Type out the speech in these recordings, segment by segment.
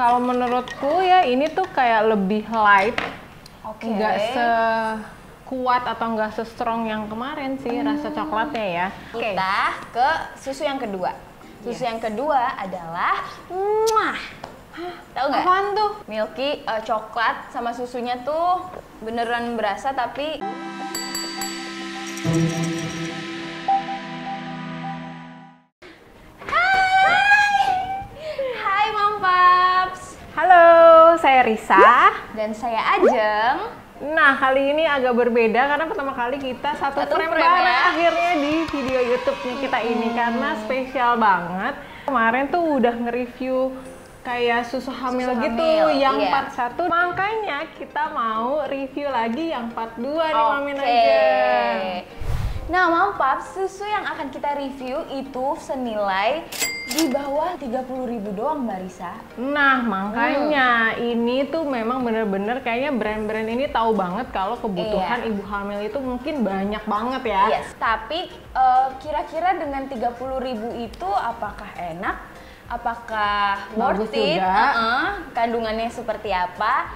Kalau menurutku ya ini tuh kayak lebih light, nggak sekuat atau nggak se-strong yang kemarin sih rasa coklatnya ya. Kita ke susu yang kedua. Susu yang kedua adalah tahu nggak? Apaan tuh? Milky coklat sama susunya tuh beneran berasa tapi Hai Mom Paps. Halo, saya Risa. Dan saya Ajeng. Nah, kali ini agak berbeda karena pertama kali kita satu frame bareng ya. akhirnya di video YouTube-nya kita ini karena spesial banget. Kemarin tuh udah nge-review kayak susu hamil gitu yang part 1. Makanya kita mau review lagi yang part 2 nih Mami Ajeng. Nah, Mom Paps, susu yang akan kita review itu senilai di bawah 30.000 doang, Mbak Risa. Nah, makanya ini tuh memang bener-bener kayaknya brand-brand ini tahu banget kalau kebutuhan ibu hamil itu mungkin banyak banget ya. Yes, tapi kira-kira dengan 30.000 itu apakah enak? Apakah worth it? Kandungannya seperti apa?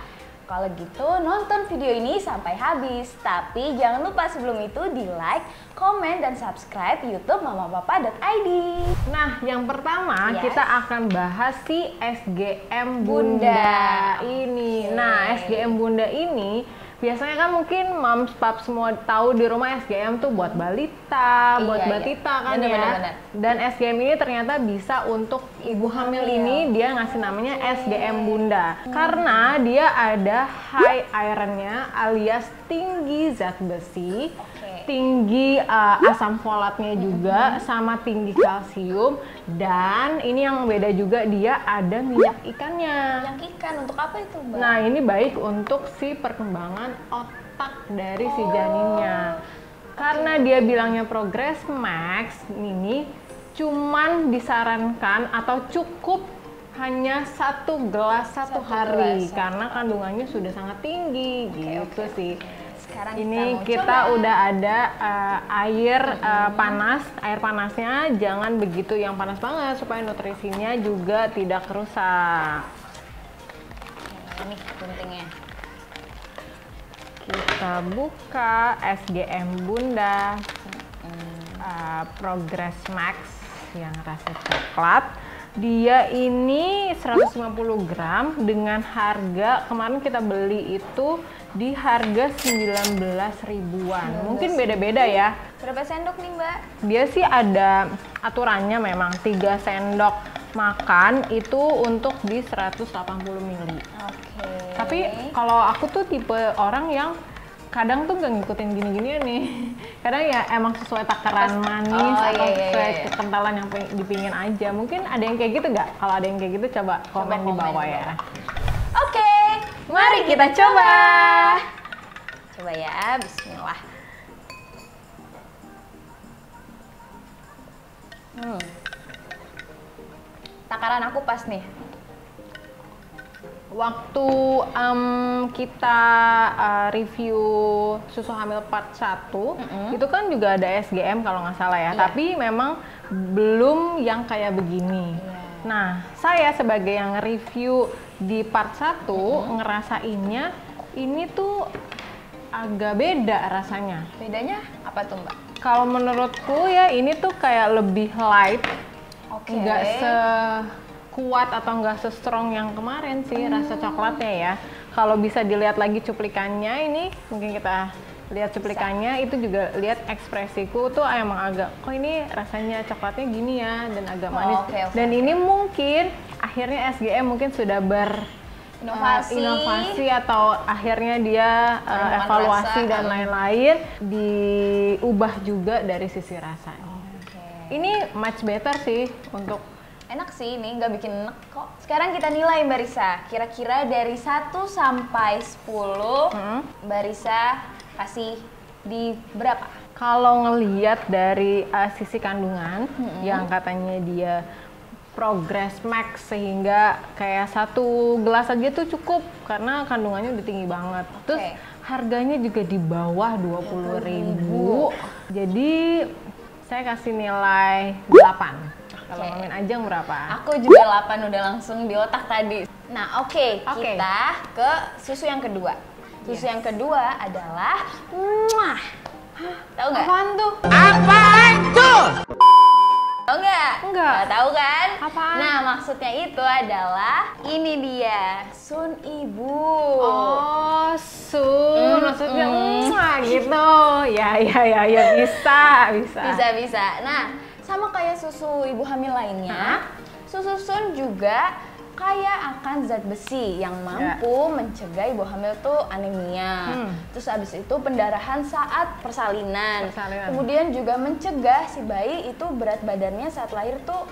Kalau gitu nonton video ini sampai habis. Tapi jangan lupa sebelum itu di like, komen, dan subscribe YouTube mamapapa.id. Nah, yang pertama kita akan bahas si SGM Bunda ini. Nah, SGM Bunda ini biasanya kan mungkin moms pap semua tahu di rumah SGM tuh buat balita, buat batita kan ya. Dan SGM ini ternyata bisa untuk ibu hamil ini dia ngasih namanya SGM Bunda. Karena dia ada high ironnya alias tinggi zat besi, tinggi asam folatnya juga, sama tinggi kalsium. Dan ini yang beda juga dia ada minyak ikannya. Minyak ikan untuk apa itu, Mbak? Nah, ini baik untuk si perkembangan otak dari si janinnya. Karena dia bilangnya Progress Max ini cuman disarankan atau cukup hanya 1 gelas satu hari karena kandungannya sudah sangat tinggi gitu sih. Sekarang ini kita udah ada air panas. Air panasnya jangan begitu yang panas banget supaya nutrisinya juga tidak rusak. Ini guntingnya. Kita buka SGM Bunda Progress Max yang rasa coklat. Dia ini 150 gram dengan harga kemarin kita beli itu di harga 19 ribuan. Mungkin beda-beda ya. Berapa sendok nih, Mbak? Dia sih ada aturannya memang 3 sendok makan itu untuk di 180 ml. Tapi kalau aku tuh tipe orang yang kadang tuh nggak ngikutin gini-ginian nih. Kadang ya emang sesuai takaran manis atau sesuai kekentalan yang dipingin aja. Mungkin ada yang kayak gitu nggak? Kalau ada yang kayak gitu coba komen di bawah ya. Oke, mari kita coba. Coba ya, bismillah. Takaran aku pas nih. Waktu kita review susu hamil part 1 itu kan juga ada SGM kalau nggak salah ya, tapi memang belum yang kayak begini. Nah, saya sebagai yang review di part 1 ngerasainnya ini tuh agak beda rasanya. Bedanya apa tuh, Mbak? Kalau menurutku ya ini tuh kayak lebih light, nggak kuat atau nggak se-strong yang kemarin sih rasa coklatnya ya. Kalau bisa dilihat lagi cuplikannya ini, mungkin kita lihat cuplikannya itu juga lihat ekspresiku tuh emang agak kok ini rasanya coklatnya gini ya dan agak manis. Dan ini mungkin akhirnya SGM mungkin sudah inovasi atau akhirnya dia evaluasi dan lain-lain diubah juga dari sisi rasanya. Ini much better sih untuk enak sih, ini nggak bikin enak kok. Sekarang kita nilai Mbak Risa, kira-kira dari 1 sampai 10 Mbak Risa kasih di berapa? Kalau ngelihat dari sisi kandungan yang katanya dia Progress Max sehingga kayak 1 gelas aja tuh cukup karena kandungannya udah tinggi banget. Terus harganya juga di bawah 20.000. Jadi saya kasih nilai 8. Kalau Mamin Ajeng berapa? Aku juga 8 udah langsung di otak tadi. Nah, kita ke susu yang kedua. Susu yang kedua adalah tahu nggak? Apaan tuh? Apaan tuh? Tahu nggak? Enggak. Nggak tahu kan? Apaan? Nah, maksudnya itu adalah ini dia, Sun Ibu. Oh, Sun. Maksudnya gitu. Ya bisa. Nah, sama kayak susu ibu hamil lainnya, susu Sun juga kaya akan zat besi yang mampu mencegah ibu hamil tuh anemia. Terus abis itu pendarahan saat persalinan. Kemudian juga mencegah si bayi itu berat badannya saat lahir tuh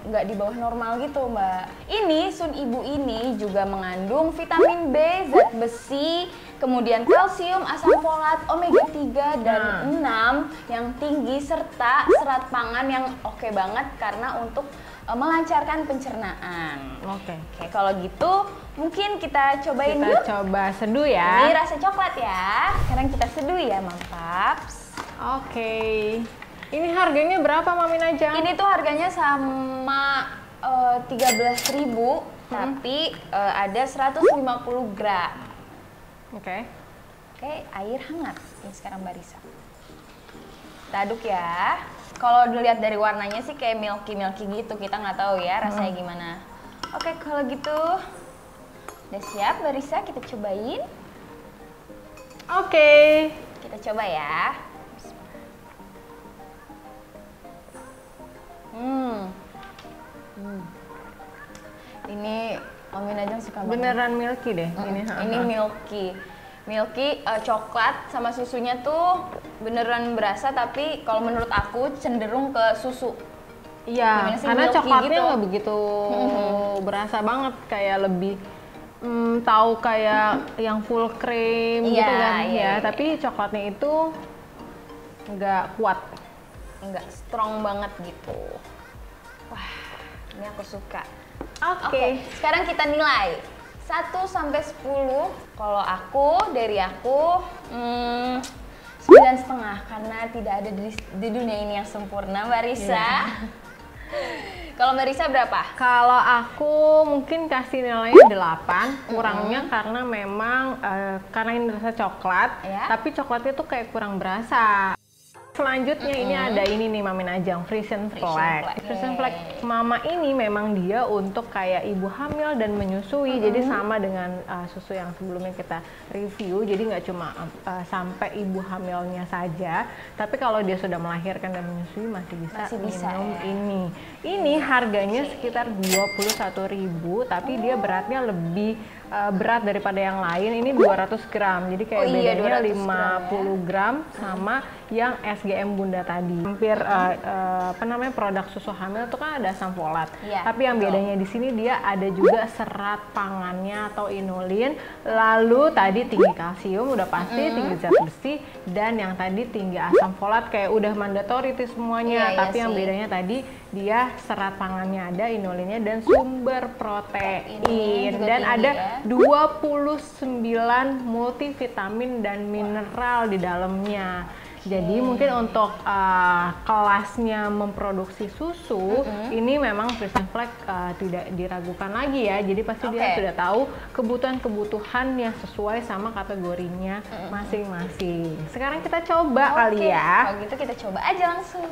nggak di bawah normal gitu, Mbak. Ini Sun Ibu ini juga mengandung vitamin B, zat besi, kemudian kalsium, asam folat, omega 3 dan 6 yang tinggi serta serat pangan yang oke banget karena untuk melancarkan pencernaan. Oke, kalau gitu mungkin kita cobain kita yuk. Coba seduh ya. Ini rasa coklat ya. Sekarang kita seduh ya, Paps. Oke. Ini harganya berapa, Mamin Ajeng? Ini tuh harganya sama 13.000, tapi ada 150 gram. Oke, air hangat. Ini sekarang Barisa. Kita aduk ya. Kalau dilihat dari warnanya sih kayak milky gitu, kita nggak tahu ya rasanya gimana. Oke, kalau gitu udah siap Barisa, kita cobain. Oke. Kita coba ya. Ini Mamin Ajeng suka banget. Beneran milky deh. Ini milky coklat sama susunya tuh beneran berasa, tapi kalau menurut aku cenderung ke susu. Iya, karena coklatnya nggak begitu berasa banget, kayak lebih tahu kayak yang full cream gitu kan ya. Tapi coklatnya itu nggak kuat, nggak strong banget gitu. Wah, ini aku suka. Oke. Sekarang kita nilai 1 sampai 10. Kalau dari aku 9,5 karena tidak ada di dunia ini yang sempurna, Mbak Risa. Kalau Mbak Risa berapa? Kalau aku mungkin kasih nilainya 8, kurangnya karena memang karena ini rasa coklat, tapi coklatnya tuh kayak kurang berasa. Selanjutnya ini ada ini nih Mamin Ajeng, Frisian Flag. Frisian Flag Mama ini memang dia untuk kayak ibu hamil dan menyusui, jadi sama dengan susu yang sebelumnya kita review. Jadi nggak cuma sampai ibu hamilnya saja, tapi kalau dia sudah melahirkan dan menyusui masih bisa minum ini. Ini harganya sekitar 21.000, tapi dia beratnya lebih berat daripada yang lain. Ini 200 gram, jadi kayak bedanya 50 gram sama yang SGM Bunda tadi. Hampir produk susu hamil itu kan ada asam folat, tapi yang bedanya di sini dia ada juga serat pangannya atau inulin. Lalu tadi tinggi kalsium udah pasti, tinggi zat besi, dan yang tadi tinggi asam folat kayak udah mandatori itu semuanya. Tapi yang bedanya tadi dia serat pangannya ada, inulinnya, dan sumber protein, dan ada 29 multivitamin dan mineral di dalamnya. Jadi mungkin untuk kelasnya memproduksi susu, ini memang Frisian Flag tidak diragukan lagi ya. Jadi pasti dia sudah tahu kebutuhan-kebutuhan yang sesuai sama kategorinya masing-masing. Sekarang kita coba kali ya. Kalau gitu kita coba aja langsung.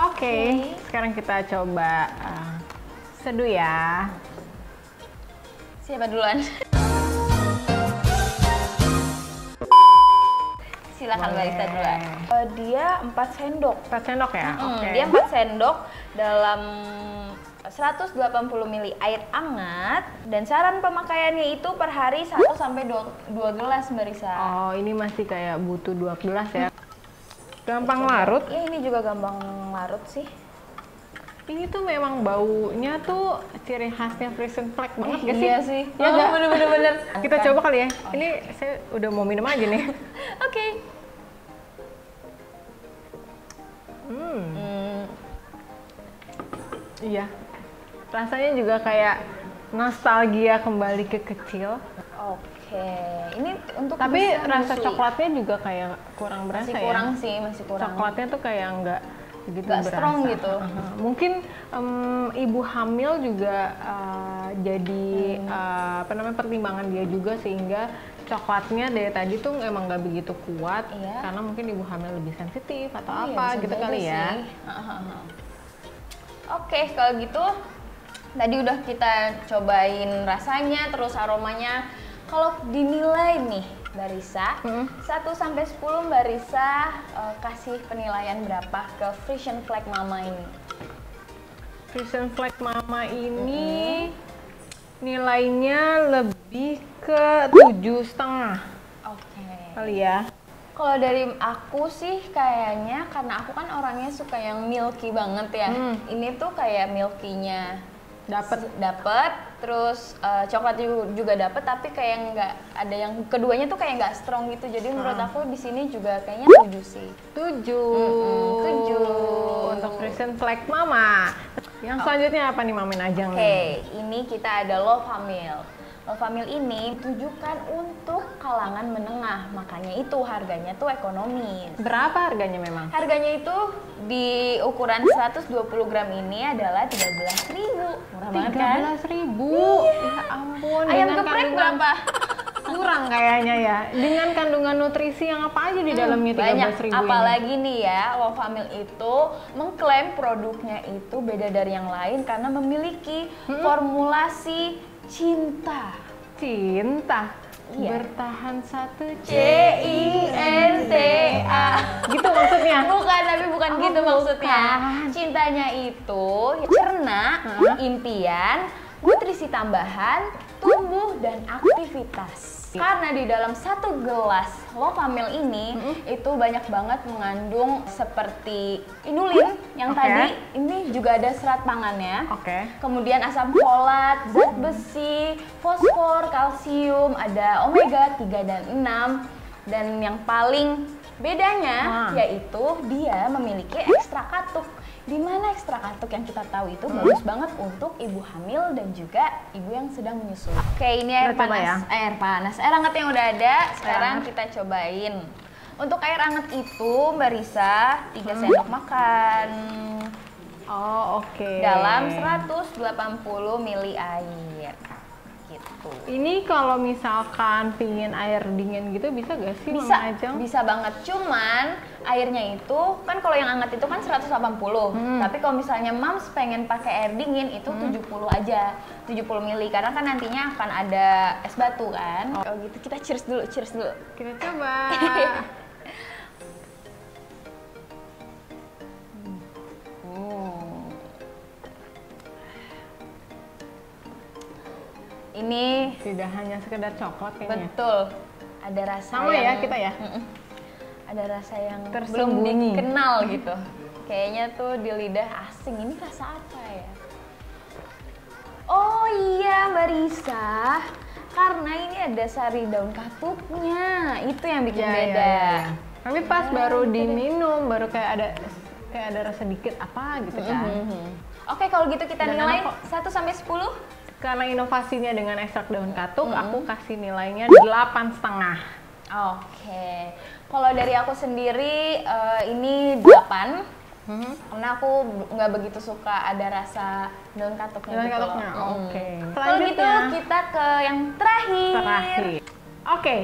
Oke. Sekarang kita coba seduh ya. Siapa duluan? Silakan Barista duluan. Dia 4 sendok. 4 sendok ya? Dia 4 sendok dalam 180 ml air hangat, dan saran pemakaiannya itu per hari 1 sampai 2 gelas, Mbak Risa. Oh, ini masih kayak butuh 2 gelas ya. Gampang larut? Iya, ini juga gampang larut sih. Ini tuh memang baunya tuh ciri khasnya Frisian Flag banget gak sih? Iya sih. Ya nggak? Bener-bener. Kita coba kali ya. Ini saya udah mau minum aja nih. Oke. Iya. Rasanya juga kayak nostalgia kembali ke kecil. Oke. Ini untuk tapi rasa coklatnya juga kayak kurang berasa ya. Masih kurang. Coklatnya tuh kayak begitu nggak strong gitu. Mungkin ibu hamil juga jadi apa namanya pertimbangan dia juga, sehingga coklatnya dari tadi tuh emang nggak begitu kuat karena mungkin ibu hamil lebih sensitif atau apa gitu kali ya. Oke, kalau gitu tadi udah kita cobain rasanya, terus aromanya. Kalau dinilai nih Mbak Risa, 1 sampai 10 Mbak Risa kasih penilaian berapa ke Frisian Flag Mama ini? Frisian Flag Mama ini nilainya lebih ke 7,5. Oke. Kali ya. Kalau dari aku sih kayaknya karena aku kan orangnya suka yang milky banget ya. Ini tuh kayak milky-nya dapet, terus coklat juga dapet, tapi kayak nggak ada yang keduanya tuh kayak nggak strong gitu. Jadi menurut aku di sini juga kayaknya 7 sih. 7 untuk Frisian Flag Mama. Yang selanjutnya apa nih Mamin Ajeng? Oke, ini kita ada Lovamilk. Lovamilk ini ditujukan untuk kalangan menengah, makanya itu harganya tuh ekonomis. Berapa harganya memang? Harganya itu di ukuran 120 gram ini adalah 13.000. Murah banget kan? 13.000. Ya ampun. Ayam geprek berapa? Kurang kayaknya ya. Dengan kandungan nutrisi yang apa aja di dalamnya 13.000 ini. Apalagi nih ya, Lovamilk itu mengklaim produknya itu beda dari yang lain karena memiliki formulasi cinta. Bertahan satu CINTA. Gitu maksudnya? Bukan, tapi bukan gitu maksudnya. Cintanya itu cerna, impian, nutrisi tambahan, tumbuh dan aktivitas. Karena di dalam satu gelas Lovamilk ini itu banyak banget mengandung seperti inulin yang tadi ini juga ada serat pangannya. Kemudian asam folat, zat besi, fosfor, kalsium, ada omega 3 dan 6. Dan yang paling bedanya yaitu dia memiliki ekstrak katuk. Di mana ekstrak katuk yang kita tahu itu bagus banget untuk ibu hamil dan juga ibu yang sedang menyusui. Oke, ini air panas. Ya? Air hangat yang udah ada, sekarang kita cobain. Untuk air hangat itu Mbak Risa 3 sendok makan. Dalam 180 ml air. Gitu. Ini kalau misalkan pingin air dingin gitu bisa gak sih? Bisa banget, cuman airnya itu kan kalau yang hangat itu kan 180. Tapi kalau misalnya Mams pengen pakai air dingin itu 70 aja, 70 ml karena kan nantinya akan ada es batu kan. Oh gitu, kita cheers dulu. Kita coba. Ini tidak hanya sekedar coklat kayaknya. Betul. Ada rasa sama yang, ya kita ya. Ada rasa yang tersembunyi, belum dikenal gitu. Kayaknya tuh di lidah asing. Ini rasa apa ya? Oh iya Mbak Risa, karena ini ada sari daun katuknya. Itu yang bikin beda. Tapi pas baru diminum baru kayak ada rasa dikit apa gitu kan. Oke, kalau gitu kita nilai 1 sampai 10. Karena inovasinya dengan ekstrak daun katuk, aku kasih nilainya 8,5. Oke. Kalau dari aku sendiri ini 8. Karena aku nggak begitu suka ada rasa daun katuknya. Kalau gitu kita ke yang terakhir.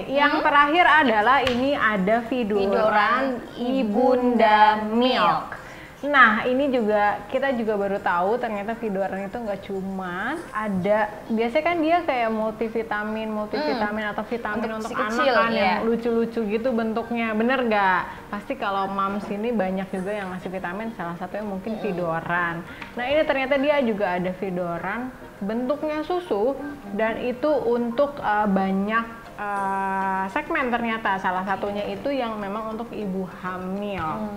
Yang terakhir adalah ini ada Vidoran Ibunda Milk. Nah, ini juga kita juga baru tahu ternyata Vidoran itu nggak cuma ada, biasanya kan dia kayak multivitamin atau vitamin untuk anak kan yang lucu-lucu gitu bentuknya, bener nggak? Pasti kalau Mams ini banyak juga yang ngasih vitamin, salah satunya mungkin Vidoran. Nah, ini ternyata dia juga ada Vidoran bentuknya susu dan itu untuk banyak segmen ternyata, salah satunya itu yang memang untuk ibu hamil.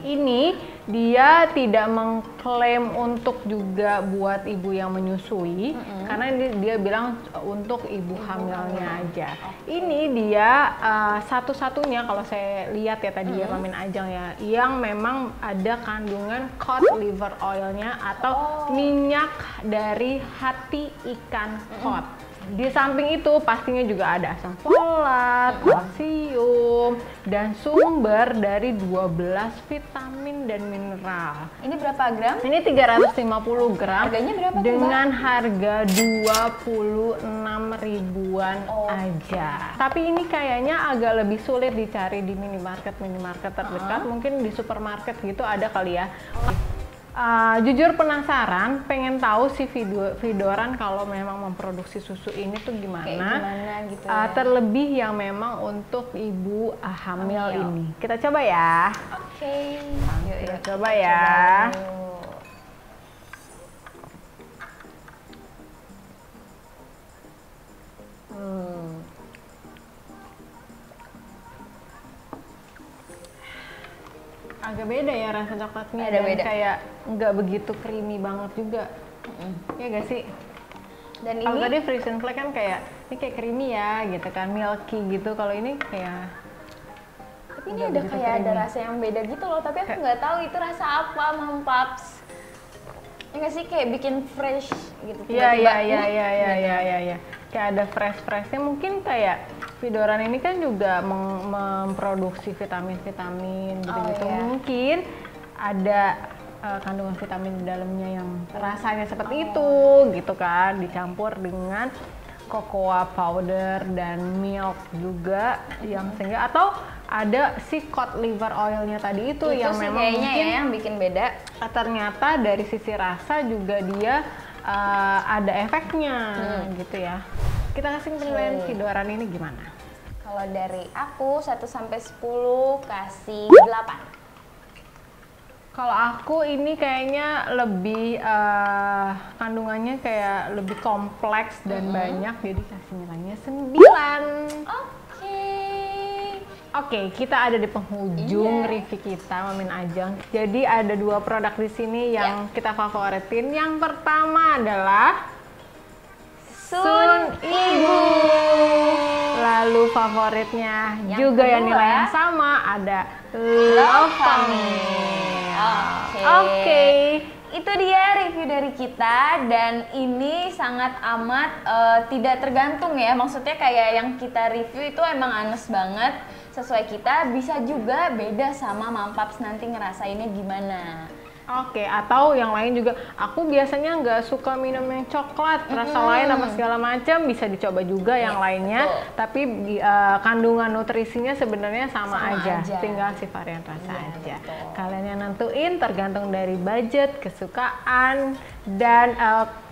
Ini dia tidak mengklaim untuk juga buat ibu yang menyusui, karena dia bilang untuk ibu hamilnya aja. Ini dia satu-satunya kalau saya lihat ya tadi ya Mamin Ajeng ya, yang memang ada kandungan cod liver oilnya atau minyak dari hati ikan cod. Di samping itu pastinya juga ada asam folat, kalsium, dan sumber dari 12 vitamin dan mineral. Ini berapa gram? Ini 350 gram. Harganya berapa tuh, dengan harga 26 ribuan aja. Tapi ini kayaknya agak lebih sulit dicari di minimarket terdekat. Mungkin di supermarket gitu ada kali ya. Jujur penasaran, pengen tahu si Vidoran kalau memang memproduksi susu ini tuh gimana gitu ya. Terlebih yang memang untuk ibu hamil ini. Kita coba ya. Oke. Kita coba ya. Agak beda ya rasa coklatnya, dan kayak nggak begitu creamy banget juga. Ya gak sih? Dan kalau tadi Frisian Flake kan kayak ini kayak creamy ya gitu kan, milky gitu. Kalau ini kayak tapi ini ada kayak creamy. Ada rasa yang beda gitu loh, tapi aku nggak tahu itu rasa apa, Mom Paps. Ya nggak sih, kayak bikin fresh gitu. Iya. Kayak ada fresh-freshnya. Mungkin kayak Vidoran ini kan juga memproduksi vitamin-vitamin gitu-gitu. Mungkin ada kandungan vitamin di dalamnya yang rasanya seperti itu gitu kan, dicampur dengan cocoa powder dan milk juga yang sehingga, atau ada si cod liver oilnya tadi itu yang memang mungkin yang bikin beda. Ternyata dari sisi rasa juga dia ada efeknya gitu ya. Kita kasih penilaian Vidoran ini gimana? Kalau dari aku 1 sampai 10 kasih 8. Kalau aku ini kayaknya lebih kandungannya kayak lebih kompleks dan banyak, jadi kasih nilainya 9. Oke, kita ada di penghujung review kita, Mamin Ajeng. Jadi ada 2 produk di sini yang kita favoritin. Yang pertama adalah Sun Ibu. Lalu favoritnya yang juga yang nilai yang sama ada Lovamil. Oke. Itu dia review dari kita, dan ini sangat amat tidak tergantung ya. Maksudnya kayak yang kita review itu emang anes banget, sesuai kita. Bisa juga beda sama Mom Paps nanti ngerasainnya gimana. Oke, atau yang lain juga. Aku biasanya nggak suka minum yang coklat, rasa lain apa segala macam, bisa dicoba juga yang lainnya. Tapi kandungan nutrisinya sebenarnya sama aja, tinggal si varian rasa aja. Kalian yang nentuin, tergantung dari budget, kesukaan, dan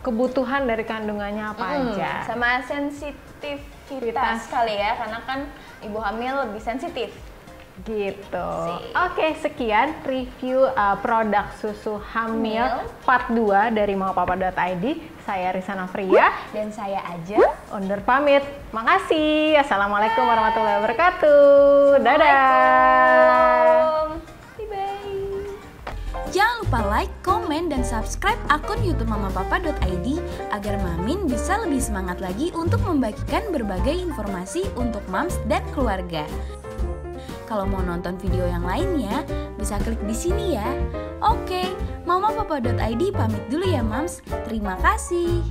kebutuhan dari kandungannya apa aja. Sama sensitivitas kali ya, karena kan ibu hamil lebih sensitif. Gitu. Oke, sekian review produk susu hamil part 2 dari maupapa.id. Saya Rizana Fria dan saya Aja undur pamit. Makasih. Assalamualaikum warahmatullahi wabarakatuh. Dadah. Bye. Jangan lupa like, komen, dan subscribe akun YouTube mamapapa.id agar Mamin bisa lebih semangat lagi untuk membagikan berbagai informasi untuk moms dan keluarga. Kalau mau nonton video yang lainnya, bisa klik di sini ya. Oke, mamapapa.id pamit dulu ya, Mams. Terima kasih.